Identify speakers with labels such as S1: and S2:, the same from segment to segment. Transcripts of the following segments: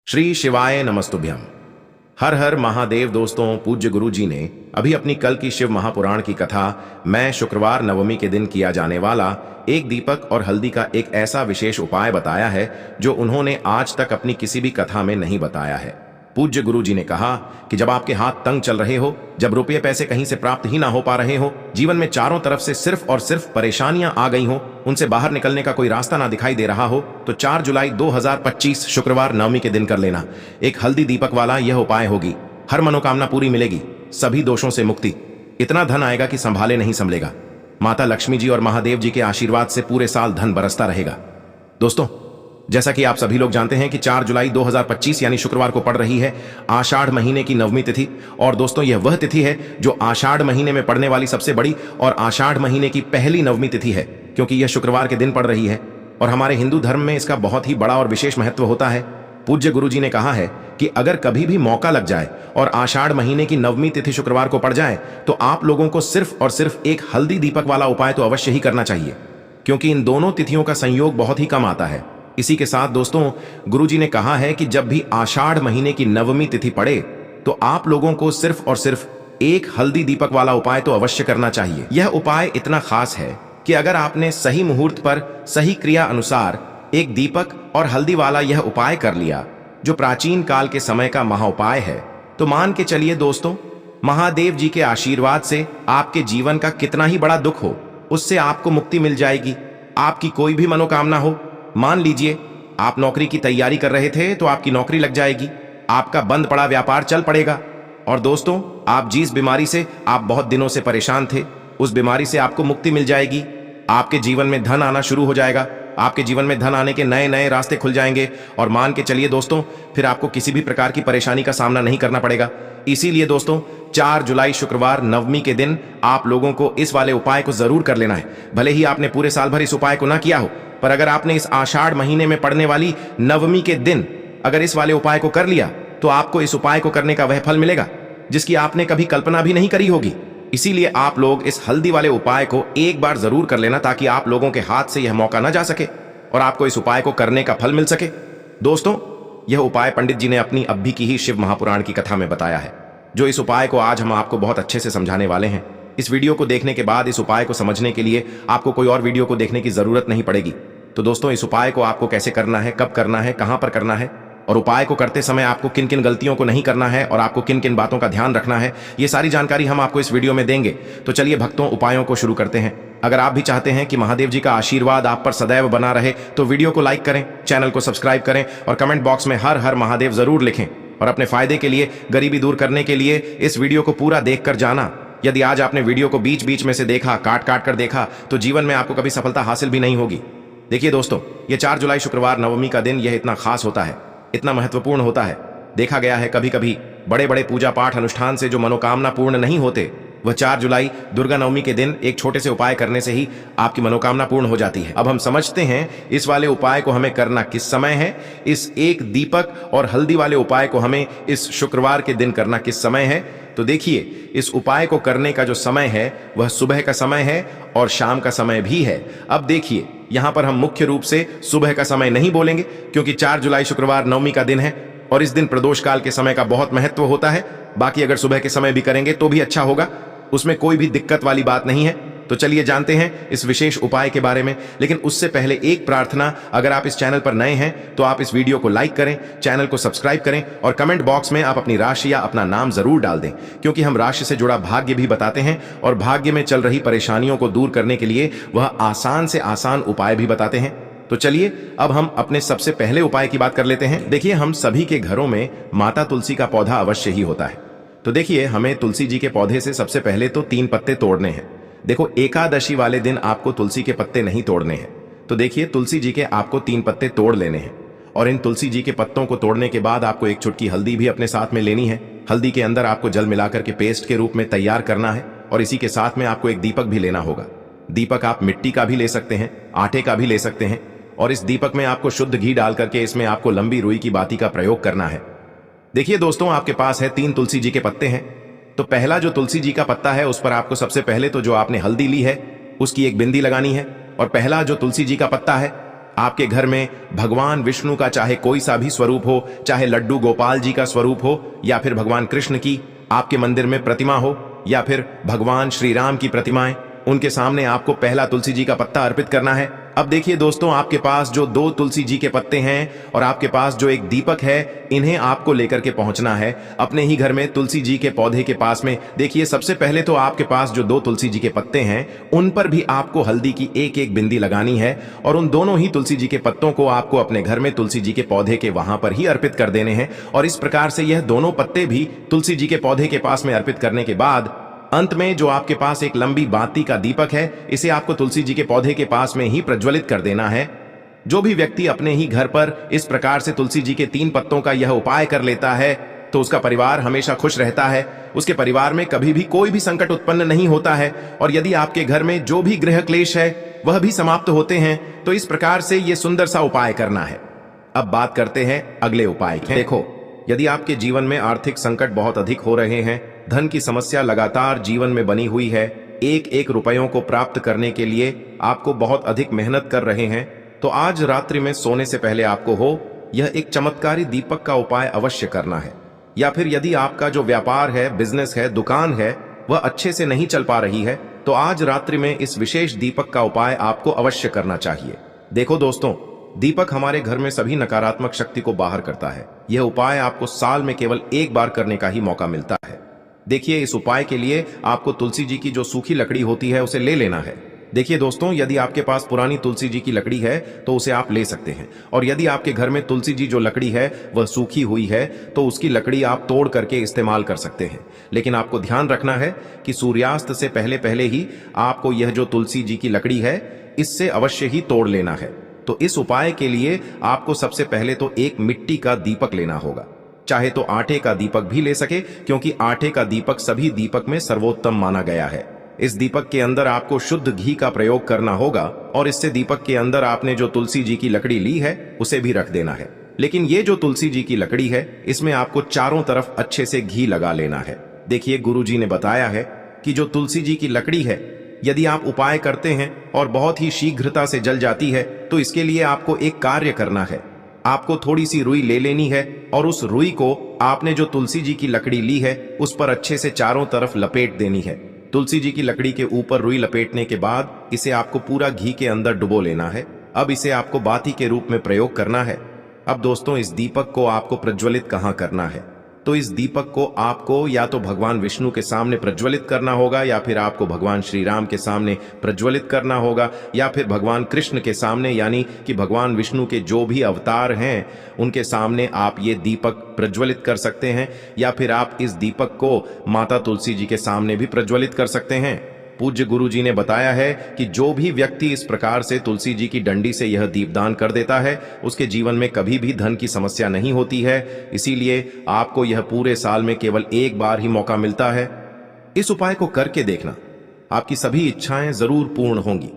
S1: श्री शिवाय नमस्तुभ्यम। हर हर महादेव। दोस्तों, पूज्य गुरु जी ने अभी अपनी कल की शिव महापुराण की कथा मैं शुक्रवार नवमी के दिन किया जाने वाला एक दीपक और हल्दी का एक ऐसा विशेष उपाय बताया है जो उन्होंने आज तक अपनी किसी भी कथा में नहीं बताया है। पूज्य गुरु जी ने कहा कि जब आपके हाथ तंग चल रहे हो, जब रुपये पैसे कहीं से प्राप्त ही ना हो पा रहे हो, जीवन में चारों तरफ से सिर्फ और सिर्फ परेशानियां आ गई हो, उनसे बाहर निकलने का कोई रास्ता ना दिखाई दे रहा हो, तो 4 जुलाई 2025 शुक्रवार नवमी के दिन कर लेना एक हल्दी दीपक वाला यह उपाय होगी। हर मनोकामना पूरी मिलेगी, सभी दोषों से मुक्ति, इतना धन आएगा कि संभाले नहीं संभलेगा। माता लक्ष्मी जी और महादेव जी के आशीर्वाद से पूरे साल धन बरसता रहेगा। दोस्तों, जैसा कि आप सभी लोग जानते हैं कि 4 जुलाई 2025 यानी शुक्रवार को पड़ रही है आषाढ़ महीने की नवमी तिथि। और दोस्तों, यह वह तिथि है जो आषाढ़ महीने में पड़ने वाली सबसे बड़ी और आषाढ़ महीने की पहली नवमी तिथि है, क्योंकि यह शुक्रवार के दिन पड़ रही है। और हमारे हिंदू धर्म में इसका बहुत ही बड़ा और विशेष महत्व होता है। पूज्य गुरु जी ने कहा है कि अगर कभी भी मौका लग जाए और आषाढ़ महीने की नवमी तिथि शुक्रवार को पड़ जाए तो आप लोगों को सिर्फ और सिर्फ एक हल्दी दीपक वाला उपाय तो अवश्य ही करना चाहिए, क्योंकि इन दोनों तिथियों का संयोग बहुत ही कम आता है। इसी के साथ दोस्तों, गुरुजी ने कहा है कि जब भी आषाढ़ महीने की नवमी तिथि पड़े तो आप लोगों को सिर्फ और सिर्फ एक हल्दी दीपक वाला उपाय तो अवश्य करना चाहिए। यह उपाय इतना खास है कि अगर आपने सही मुहूर्त पर सही क्रिया अनुसार एक दीपक और हल्दी वाला यह उपाय कर लिया, जो प्राचीन काल के समय का महाउपाय है, तो मान के चलिए दोस्तों, महादेव जी के आशीर्वाद से आपके जीवन का कितना ही बड़ा दुख हो, उससे आपको मुक्ति मिल जाएगी। आपकी कोई भी मनोकामना हो, मान लीजिए आप नौकरी की तैयारी कर रहे थे तो आपकी नौकरी लग जाएगी, आपका बंद पड़ा व्यापार चल पड़ेगा। और दोस्तों, आप जिस बीमारी से आप बहुत दिनों से परेशान थे, उस बीमारी से आपको मुक्ति मिल जाएगी। आपके जीवन में धन आना शुरू हो जाएगा, आपके जीवन में धन आने के नए नए रास्ते खुल जाएंगे। और मान के चलिए दोस्तों, फिर आपको किसी भी प्रकार की परेशानी का सामना नहीं करना पड़ेगा। इसीलिए दोस्तों, 4 जुलाई शुक्रवार नवमी के दिन आप लोगों को इस वाले उपाय को जरूर कर लेना है। भले ही आपने पूरे साल भर इस उपाय को ना किया हो, पर अगर आपने इस आषाढ़ महीने में पड़ने वाली नवमी के दिन अगर इस वाले उपाय को कर लिया तो आपको इस उपाय को करने का वह फल मिलेगा जिसकी आपने कभी कल्पना भी नहीं करी होगी। इसीलिए आप लोग इस हल्दी वाले उपाय को एक बार जरूर कर लेना, ताकि आप लोगों के हाथ से यह मौका ना जा सके और आपको इस उपाय को करने का फल मिल सके। दोस्तों, यह उपाय पंडित जी ने अपनी अभी की ही शिव महापुराण की कथा में बताया है, जो इस उपाय को आज हम आपको बहुत अच्छे से समझाने वाले हैं। इस वीडियो को देखने के बाद इस उपाय को समझने के लिए आपको कोई और वीडियो को देखने की जरूरत नहीं पड़ेगी। तो दोस्तों, इस उपाय को आपको कैसे करना है, कब करना है, कहां पर करना है, और उपाय को करते समय आपको किन किन गलतियों को नहीं करना है और आपको किन किन बातों का ध्यान रखना है, ये सारी जानकारी हम आपको इस वीडियो में देंगे। तो चलिए भक्तों, उपायों को शुरू करते हैं। अगर आप भी चाहते हैं कि महादेव जी का आशीर्वाद आप पर सदैव बना रहे तो वीडियो को लाइक करें, चैनल को सब्सक्राइब करें और कमेंट बॉक्स में हर हर महादेव जरूर लिखें। और अपने फायदे के लिए, गरीबी दूर करने के लिए इस वीडियो को पूरा देख कर जाना। यदि आज आपने वीडियो को बीच बीच में से देखा, काट काट कर देखा, तो जीवन में आपको कभी सफलता हासिल भी नहीं होगी। देखिए दोस्तों, ये 4 जुलाई शुक्रवार नवमी का दिन यह इतना खास होता है, इतना महत्वपूर्ण होता है। देखा गया है कभी कभी बड़े बड़े पूजा पाठ अनुष्ठान से जो मनोकामना पूर्ण नहीं होते, वह 4 जुलाई दुर्गा नवमी के दिन एक छोटे से उपाय करने से ही आपकी मनोकामना पूर्ण हो जाती है। अब हम समझते हैं इस वाले उपाय को हमें करना किस समय है। इस एक दीपक और हल्दी वाले उपाय को हमें इस शुक्रवार के दिन करना किस समय है। तो देखिए, इस उपाय को करने का जो समय है वह सुबह का समय है और शाम का समय भी है। अब देखिए, यहां पर हम मुख्य रूप से सुबह का समय नहीं बोलेंगे, क्योंकि 4 जुलाई शुक्रवार नवमी का दिन है और इस दिन प्रदोष काल के समय का बहुत महत्व होता है। बाकी अगर सुबह के समय भी करेंगे तो भी अच्छा होगा, उसमें कोई भी दिक्कत वाली बात नहीं है। तो चलिए जानते हैं इस विशेष उपाय के बारे में। लेकिन उससे पहले एक प्रार्थना, अगर आप इस चैनल पर नए हैं तो आप इस वीडियो को लाइक करें, चैनल को सब्सक्राइब करें और कमेंट बॉक्स में आप अपनी राशि या अपना नाम जरूर डाल दें, क्योंकि हम राशि से जुड़ा भाग्य भी बताते हैं और भाग्य में चल रही परेशानियों को दूर करने के लिए वह आसान से आसान उपाय भी बताते हैं। तो चलिए अब हम अपने सबसे पहले उपाय की बात कर लेते हैं। देखिए, हम सभी के घरों में माता तुलसी का पौधा अवश्य ही होता है। तो देखिए, हमें तुलसी जी के पौधे से सबसे पहले तो 3 पत्ते तोड़ने हैं। देखो, एकादशी वाले दिन आपको तुलसी के पत्ते नहीं तोड़ने हैं। तो देखिए, तुलसी जी के आपको 3 पत्ते तोड़ लेने हैं और इन तुलसी जी के पत्तों को तोड़ने के बाद आपको एक चुटकी हल्दी भी अपने साथ में लेनी है। हल्दी के अंदर आपको जल मिलाकर के पेस्ट के रूप में तैयार करना है और इसी के साथ में आपको एक दीपक भी लेना होगा। दीपक आप मिट्टी का भी ले सकते हैं, आटे का भी ले सकते हैं, और इस दीपक में आपको शुद्ध घी डाल करके इसमें आपको लंबी रुई की बाती का प्रयोग करना है। देखिए दोस्तों, आपके पास है 3 तुलसी जी के पत्ते हैं। तो पहला जो तुलसी जी का पत्ता है उस पर आपको सबसे पहले तो जो आपने हल्दी ली है उसकी एक बिंदी लगानी है। और पहला जो तुलसी जी का पत्ता है आपके घर में भगवान विष्णु का चाहे कोई सा भी स्वरूप हो, चाहे लड्डू गोपाल जी का स्वरूप हो, या फिर भगवान कृष्ण की आपके मंदिर में प्रतिमा हो, या फिर भगवान श्री राम की प्रतिमाएं, उनके सामने आपको पहला तुलसी जी का पत्ता अर्पित करना है। अब देखिए दोस्तों, आपके पास जो 2 तुलसी जी के पत्ते हैं और आपके पास जो एक दीपक है, इन्हें आपको लेकर के पहुंचना है अपने ही घर में तुलसी जी के पौधे के पास में। देखिए, सबसे पहले तो आपके पास जो 2 तुलसी जी के पत्ते हैं, उन पर भी आपको हल्दी की एक एक बिंदी लगानी है और उन दोनों ही तुलसी जी के पत्तों को आपको अपने घर में तुलसी जी के पौधे के वहां पर ही अर्पित कर देने हैं। और इस प्रकार से यह दोनों पत्ते भी तुलसी जी के पौधे के पास में अर्पित करने के बाद अंत में जो आपके पास एक लंबी बाती का दीपक है, इसे आपको तुलसी जी के पौधे के पास में ही प्रज्वलित कर देना है। जो भी व्यक्ति अपने ही घर पर इस प्रकार से तुलसी जी के 3 पत्तों का यह उपाय कर लेता है, तो उसका परिवार हमेशा खुश रहता है, उसके परिवार में कभी भी कोई भी संकट उत्पन्न नहीं होता है, और यदि आपके घर में जो भी गृह क्लेश है वह भी समाप्त होते हैं। तो इस प्रकार से यह सुंदर सा उपाय करना है। अब बात करते हैं अगले उपाय की। देखो, यदि आपके जीवन में आर्थिक संकट बहुत अधिक हो रहे हैं, धन की समस्या लगातार जीवन में बनी हुई है, एक एक रुपयों को प्राप्त करने के लिए आपको बहुत अधिक मेहनत कर रहे हैं, तो आज रात्रि में सोने से पहले आपको यह एक चमत्कारी दीपक का उपाय अवश्य करना है। या फिर यदि आपका जो व्यापार है, बिजनेस है, दुकान है, वह अच्छे से नहीं चल पा रही है, तो आज रात्रि में इस विशेष दीपक का उपाय आपको अवश्य करना चाहिए। देखो दोस्तों, दीपक हमारे घर में सभी नकारात्मक शक्ति को बाहर करता है। यह उपाय आपको साल में केवल एक बार करने का ही मौका मिलता है। देखिए, इस उपाय के लिए आपको तुलसी जी की जो सूखी लकड़ी होती है उसे ले लेना है। देखिए दोस्तों, यदि आपके पास पुरानी तुलसी जी की लकड़ी है तो उसे आप ले सकते हैं, और यदि आपके घर में तुलसी जी जो लकड़ी है वह सूखी हुई है तो उसकी लकड़ी आप तोड़ करके इस्तेमाल कर सकते हैं। लेकिन आपको ध्यान रखना है कि सूर्यास्त से पहले पहले ही आपको यह जो तुलसी जी की लकड़ी है, इससे अवश्य ही तोड़ लेना है। तो इस उपाय के लिए आपको सबसे पहले तो एक मिट्टी का दीपक लेना होगा, चाहे तो आटे का दीपक भी ले सके, क्योंकि आटे का दीपक सभी दीपक में सर्वोत्तम माना गया है। इस दीपक के अंदर आपको शुद्ध घी का प्रयोग करना होगा, और इससे दीपक के अंदर आपने जो तुलसी जी की लकड़ी ली है उसे भी रख देना है। लेकिन ये जो तुलसी जी की लकड़ी है, इसमें आपको चारों तरफ अच्छे से घी लगा लेना है। देखिए, गुरुजी ने बताया है कि जो तुलसी जी की लकड़ी है, यदि आप उपाय करते हैं और बहुत ही शीघ्रता से जल जाती है, तो इसके लिए आपको एक कार्य करना है। आपको थोड़ी सी रुई ले लेनी है और उस रुई को आपने जो तुलसी जी की लकड़ी ली है उस पर अच्छे से चारों तरफ लपेट देनी है। तुलसी जी की लकड़ी के ऊपर रुई लपेटने के बाद इसे आपको पूरा घी के अंदर डुबो लेना है। अब इसे आपको बाती के रूप में प्रयोग करना है। अब दोस्तों, इस दीपक को आपको प्रज्वलित कहाँ करना है? तो इस दीपक को आपको या तो भगवान विष्णु के सामने प्रज्वलित करना होगा, या फिर आपको भगवान श्री राम के सामने प्रज्वलित करना होगा, या फिर भगवान कृष्ण के सामने, यानी कि भगवान विष्णु के जो भी अवतार हैं उनके सामने आप ये दीपक प्रज्वलित कर सकते हैं। या फिर आप इस दीपक को माता तुलसी जी के सामने भी प्रज्वलित कर सकते हैं। पूज्य गुरु जी ने बताया है कि जो भी व्यक्ति इस प्रकार से तुलसी जी की डंडी से यह दीपदान कर देता है, उसके जीवन में कभी भी धन की समस्या नहीं होती है। इसीलिए आपको यह पूरे साल में केवल एक बार ही मौका मिलता है। इस उपाय को करके देखना, आपकी सभी इच्छाएं जरूर पूर्ण होंगी।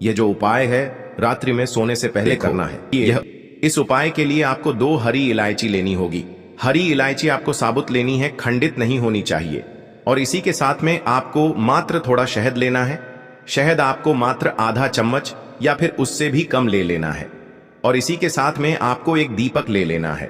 S1: यह जो उपाय है रात्रि में सोने से पहले करना है। इस उपाय के लिए आपको 2 हरी इलायची लेनी होगी। हरी इलायची आपको साबुत लेनी है, खंडित नहीं होनी चाहिए। और इसी के साथ में आपको मात्र थोड़ा शहद लेना है। शहद आपको मात्र आधा चम्मच या फिर उससे भी कम ले लेना है। और इसी के साथ में आपको एक दीपक ले लेना है।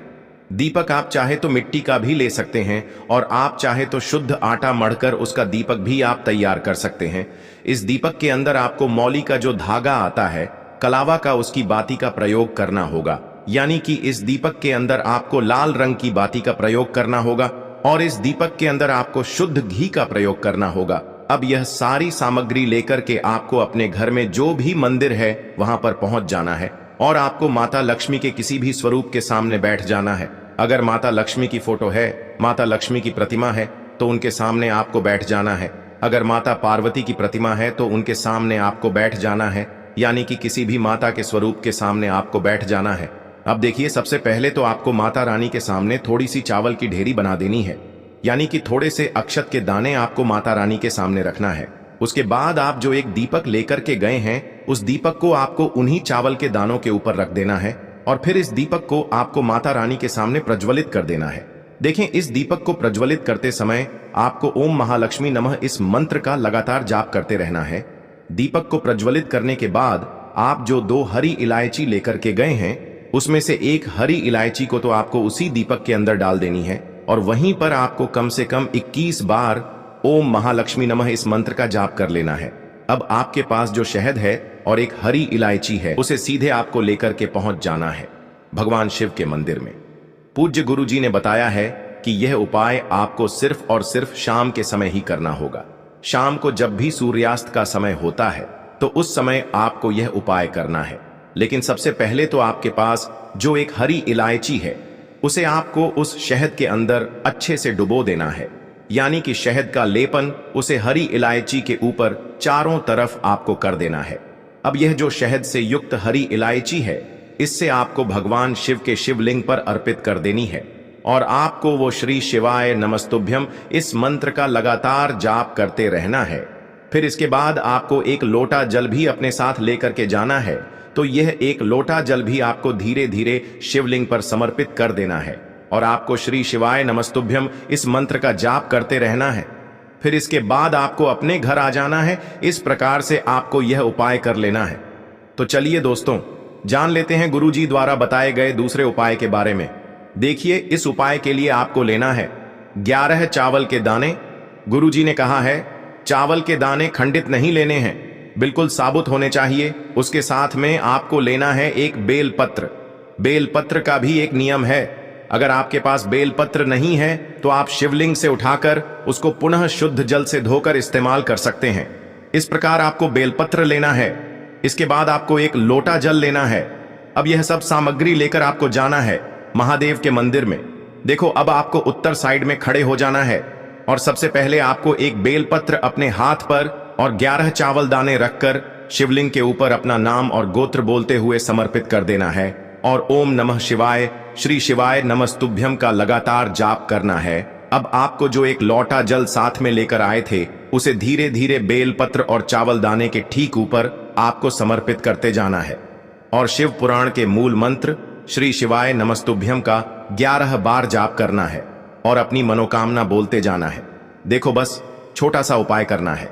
S1: दीपक आप चाहे तो मिट्टी का भी ले सकते हैं, और आप चाहे तो शुद्ध आटा मढ़कर उसका दीपक भी आप तैयार कर सकते हैं। इस दीपक के अंदर आपको मौली का जो धागा आता है, कलावा का, उसकी बाती का प्रयोग करना होगा। यानी कि इस दीपक के अंदर आपको लाल रंग की बाती का प्रयोग करना होगा, और इस दीपक के अंदर आपको शुद्ध घी का प्रयोग करना होगा। अब यह सारी सामग्री लेकर के आपको अपने घर में जो भी मंदिर है वहां पर पहुंच जाना है, और आपको माता लक्ष्मी के किसी भी स्वरूप के सामने बैठ जाना है। अगर माता लक्ष्मी की फोटो है, माता लक्ष्मी की प्रतिमा है, तो उनके सामने आपको बैठ जाना है। अगर माता पार्वती की प्रतिमा है तो उनके सामने आपको बैठ जाना है, यानी कि किसी भी माता के स्वरूप के सामने आपको बैठ जाना है। अब देखिए, सबसे पहले तो आपको माता रानी के सामने थोड़ी सी चावल की ढेरी बना देनी है, यानी कि थोड़े से अक्षत के दाने आपको माता रानी के सामने रखना है। उसके बाद आप जो एक दीपक लेकर के गए हैं, उस दीपक को आपको उन्हीं चावल के दानों के ऊपर रख देना है, और फिर इस दीपक को आपको माता रानी के सामने प्रज्वलित कर देना है। देखें, इस दीपक को प्रज्वलित करते समय आपको ओम महालक्ष्मी नमः इस मंत्र का लगातार जाप करते रहना है। दीपक को प्रज्वलित करने के बाद आप जो 2 हरी इलायची लेकर के गए हैं उसमें से एक हरी इलायची को तो आपको उसी दीपक के अंदर डाल देनी है और वहीं पर आपको कम से कम 21 बार ओम महालक्ष्मी नमः इस मंत्र का जाप कर लेना है। अब आपके पास जो शहद है और एक हरी इलायची है उसे सीधे आपको लेकर के पहुंच जाना है भगवान शिव के मंदिर में। पूज्य गुरु जी ने बताया है कि यह उपाय आपको सिर्फ और सिर्फ शाम के समय ही करना होगा। शाम को जब भी सूर्यास्त का समय होता है तो उस समय आपको यह उपाय करना है। लेकिन सबसे पहले तो आपके पास जो एक हरी इलायची है उसे आपको उस शहद के अंदर अच्छे से डुबो देना है, यानी कि शहद का लेपन उसे हरी इलायची के ऊपर चारों तरफ आपको कर देना है। अब यह जो शहद से युक्त हरी इलायची है इससे आपको भगवान शिव के शिवलिंग पर अर्पित कर देनी है और आपको वो श्री शिवाय नमस्तुभ्यम इस मंत्र का लगातार जाप करते रहना है। फिर इसके बाद आपको एक लोटा जल भी अपने साथ लेकर के जाना है, तो यह एक लोटा जल भी आपको धीरे धीरे शिवलिंग पर समर्पित कर देना है और आपको श्री शिवाय नमस्तुभ्यम इस मंत्र का जाप करते रहना है। फिर इसके बाद आपको अपने घर आ जाना है। इस प्रकार से आपको यह उपाय कर लेना है। तो चलिए दोस्तों, जान लेते हैं गुरुजी द्वारा बताए गए दूसरे उपाय के बारे में। देखिए, इस उपाय के लिए आपको लेना है 11 चावल के दाने। गुरुजी ने कहा है चावल के दाने खंडित नहीं लेने हैं, बिल्कुल साबुत होने चाहिए। उसके साथ में आपको लेना है एक बेलपत्र। बेलपत्र का भी एक नियम है, अगर आपके पास बेलपत्र नहीं है तो आप शिवलिंग से उठाकर उसको पुनः शुद्ध जल से धोकर इस्तेमाल कर सकते हैं। इस प्रकार आपको बेलपत्र लेना है। इसके बाद आपको एक लोटा जल लेना है। अब यह सब सामग्री लेकर आपको जाना है महादेव के मंदिर में। देखो, अब आपको उत्तर साइड में खड़े हो जाना है और सबसे पहले आपको एक बेलपत्र अपने हाथ पर और 11 चावल दाने रखकर शिवलिंग के ऊपर अपना नाम और गोत्र बोलते हुए समर्पित कर देना है और ओम नमः शिवाय श्री शिवाय नमस्तुभ्यम का लगातार जाप करना है। अब आपको जो एक लोटा जल साथ में लेकर आए थे उसे धीरे धीरे बेलपत्र और चावल दाने के ठीक ऊपर आपको समर्पित करते जाना है और शिव पुराण के मूल मंत्र श्री शिवाय नमस्तुभ्यम का 11 बार जाप करना है और अपनी मनोकामना बोलते जाना है। देखो, बस छोटा सा उपाय करना है,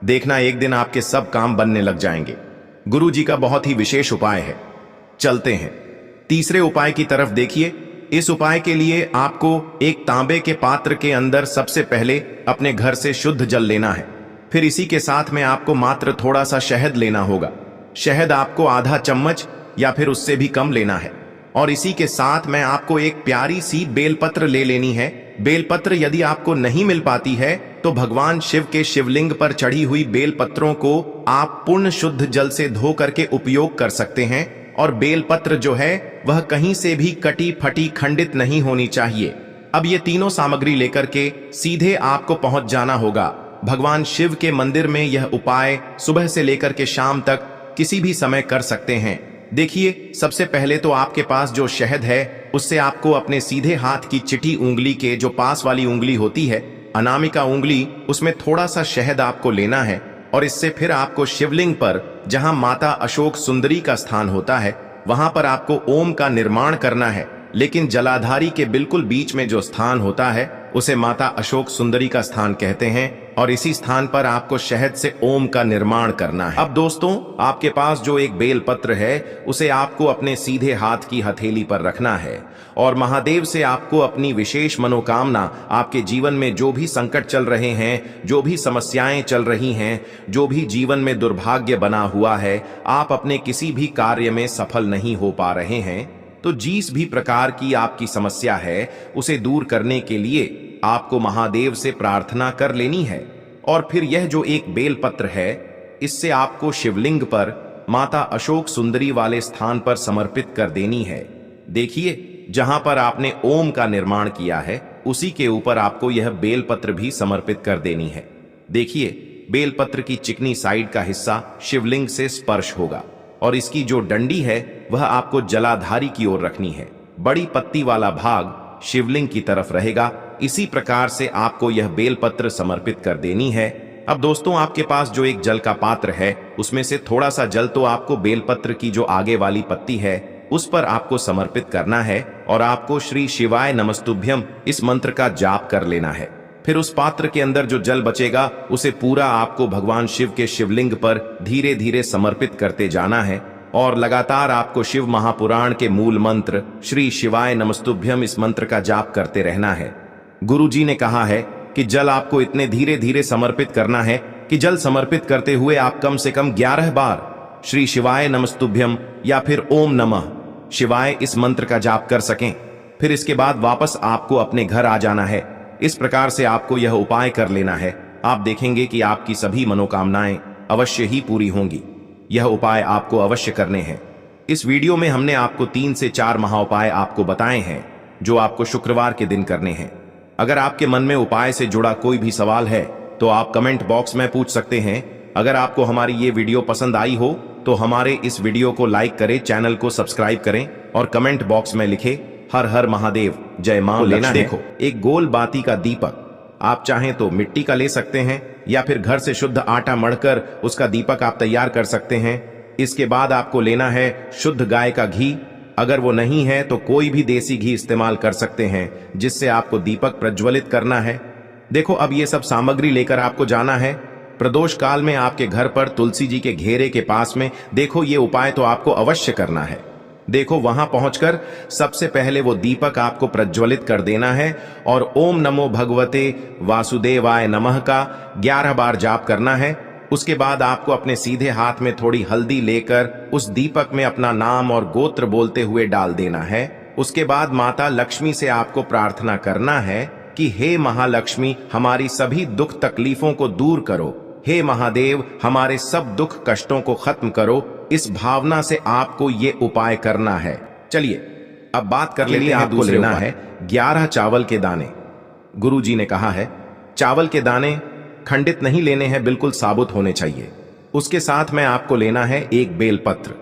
S1: देखना एक दिन आपके सब काम बनने लग जाएंगे। गुरु जी का बहुत ही विशेष उपाय है। चलते हैं तीसरे उपाय की तरफ। देखिए, इस उपाय के लिए आपको एक तांबे के पात्र के अंदर सबसे पहले अपने घर से शुद्ध जल लेना है। फिर इसी के साथ में आपको मात्र थोड़ा सा शहद लेना होगा। शहद आपको आधा चम्मच या फिर उससे भी कम लेना है और इसी के साथ में आपको एक प्यारी सी बेलपत्र ले लेनी है। बेलपत्र यदि आपको नहीं मिल पाती है तो भगवान शिव के शिवलिंग पर चढ़ी हुई बेलपत्रों को आप पूर्ण शुद्ध जल से धो करके उपयोग कर सकते हैं और बेलपत्र जो है वह कहीं से भी कटी फटी खंडित नहीं होनी चाहिए। अब ये तीनों सामग्री लेकर के सीधे आपको पहुंच जाना होगा भगवान शिव के मंदिर में। यह उपाय सुबह से लेकर के शाम तक किसी भी समय कर सकते हैं। देखिए, सबसे पहले तो आपके पास जो शहद है उससे आपको अपने सीधे हाथ की चिटी उंगली के जो पास वाली उंगली होती है, अनामिका उंगली, उसमें थोड़ा सा शहद आपको लेना है और इससे फिर आपको शिवलिंग पर जहां माता अशोक सुंदरी का स्थान होता है वहां पर आपको ओम का निर्माण करना है। लेकिन जलाधारी के बिल्कुल बीच में जो स्थान होता है उसे माता अशोक सुंदरी का स्थान कहते हैं और इसी स्थान पर आपको शहद से ओम का निर्माण करना है। अब दोस्तों, आपके पास जो एक बेलपत्र है उसे आपको अपने सीधे हाथ की हथेली पर रखना है और महादेव से आपको अपनी विशेष मनोकामना, आपके जीवन में जो भी संकट चल रहे हैं, जो भी समस्याएं चल रही हैं, जो भी जीवन में दुर्भाग्य बना हुआ है, आप अपने किसी भी कार्य में सफल नहीं हो पा रहे हैं, तो जिस भी प्रकार की आपकी समस्या है उसे दूर करने के लिए आपको महादेव से प्रार्थना कर लेनी है। और फिर यह जो एक बेलपत्र है इससे आपको शिवलिंग पर माता अशोक सुंदरी वाले स्थान पर समर्पित कर देनी है। देखिए, जहां पर आपने ओम का निर्माण किया है उसी के ऊपर आपको यह बेलपत्र भी समर्पित कर देनी है। देखिए, बेलपत्र की चिकनी साइड का हिस्सा शिवलिंग से स्पर्श होगा और इसकी जो डंडी है वह आपको जलाधारी की ओर रखनी है। बड़ी पत्ती वाला भाग शिवलिंग की तरफ रहेगा। इसी प्रकार से आपको यह बेलपत्र समर्पित कर देनी है। अब दोस्तों, आपके पास जो एक जल का पात्र है उसमें से थोड़ा सा जल तो आपको बेलपत्र की जो आगे वाली पत्ती है उस पर आपको समर्पित करना है और आपको श्री शिवाय नमस्तुभ्यम इस मंत्र का जाप कर लेना है। फिर उस पात्र के अंदर जो जल बचेगा उसे पूरा आपको भगवान शिव के शिवलिंग पर धीरे धीरे समर्पित करते जाना है और लगातार आपको शिव महापुराण के मूल मंत्र श्री शिवाय नमस्तुभ्यम इस मंत्र का जाप करते रहना है। गुरुजी ने कहा है कि जल आपको इतने धीरे धीरे समर्पित करना है कि जल समर्पित करते हुए आप कम से कम 11 बार श्री शिवाय नमस्तुभ्यम या फिर ओम नमः शिवाय इस मंत्र का जाप कर सकें। फिर इसके बाद वापस आपको अपने घर आ जाना है। इस प्रकार से आपको यह उपाय कर लेना है। आप देखेंगे कि आपकी सभी मनोकामनाएं अवश्य ही पूरी होंगी। यह उपाय आपको अवश्य करने हैं। इस वीडियो में हमने आपको 3 से 4 महाउपाय आपको बताए हैं जो आपको शुक्रवार के दिन करने हैं। अगर आपके मन में उपाय से जुड़ा कोई भी सवाल है तो आप कमेंट बॉक्स में पूछ सकते हैं। अगर आपको हमारी ये वीडियो पसंद आई हो तो हमारे इस वीडियो को लाइक करें, चैनल को सब्सक्राइब करें और कमेंट बॉक्स में लिखें हर हर महादेव जय मां। लेना देखो एक गोल बाती का दीपक, आप चाहें तो मिट्टी का ले सकते हैं या फिर घर से शुद्ध आटा मढ़कर उसका दीपक आप तैयार कर सकते हैं। इसके बाद आपको लेना है शुद्ध गाय का घी। अगर वो नहीं है तो कोई भी देसी घी इस्तेमाल कर सकते हैं जिससे आपको दीपक प्रज्वलित करना है। देखो अब ये सब सामग्री लेकर आपको जाना है प्रदोष काल में आपके घर पर तुलसी जी के घेरे के पास में। देखो ये उपाय तो आपको अवश्य करना है। देखो वहां पहुंचकर सबसे पहले वो दीपक आपको प्रज्वलित कर देना है और ओम नमो भगवते वासुदेवाय नमः का 11 बार जाप करना है। उसके बाद आपको अपने सीधे हाथ में थोड़ी हल्दी लेकर उस दीपक में अपना नाम और गोत्र बोलते हुए डाल देना है। उसके बाद माता लक्ष्मी से आपको प्रार्थना करना है कि हे महालक्ष्मी हमारी सभी दुख तकलीफों को दूर करो, हे महादेव हमारे सब दुख कष्टों को खत्म करो। इस भावना से आपको ये उपाय करना है। चलिए अब बात कर लेते हैं। आपको लेना है 11 चावल के दाने। गुरुजी ने कहा है चावल के दाने खंडित नहीं लेने हैं, बिल्कुल साबुत होने चाहिए। उसके साथ में आपको लेना है एक बेलपत्र।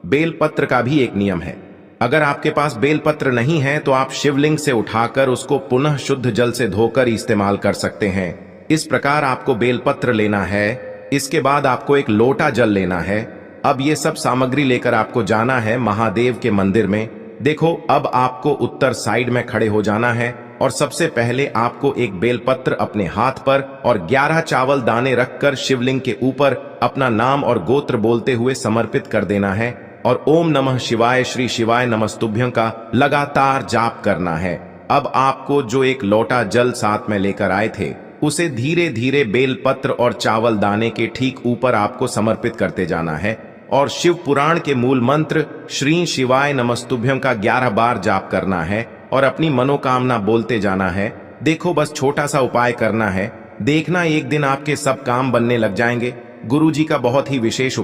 S1: बेलपत्र का भी एक नियम है, अगर आपके पास बेलपत्र नहीं है तो आप शिवलिंग से उठाकर उसको पुनः शुद्ध जल से धोकर इस्तेमाल कर सकते हैं। इस प्रकार आपको बेलपत्र लेना है। इसके बाद आपको एक लोटा जल लेना है। अब ये सब सामग्री लेकर आपको जाना है महादेव के मंदिर में। देखो अब आपको उत्तर साइड में खड़े हो जाना है और सबसे पहले आपको एक बेलपत्र अपने हाथ पर और 11 चावल दाने रखकर शिवलिंग के ऊपर अपना नाम और गोत्र बोलते हुए समर्पित कर देना है और ओम नमः शिवाय श्री शिवाय नमस्तुभ्यं का लगातार जाप करना है। अब आपको जो एक लोटा जल साथ में लेकर आए थे उसे धीरे धीरे बेलपत्र और चावल दाने के ठीक ऊपर आपको समर्पित करते जाना है और शिव पुराण के मूल मंत्र श्री शिवाय नमस्तुभ्यं का 11 बार जाप करना है और अपनी मनोकामना बोलते जाना है। देखो बस छोटा सा उपाय करना है, देखना एक दिन आपके सब काम बनने लग जाएंगे। गुरुजी का बहुत ही विशेष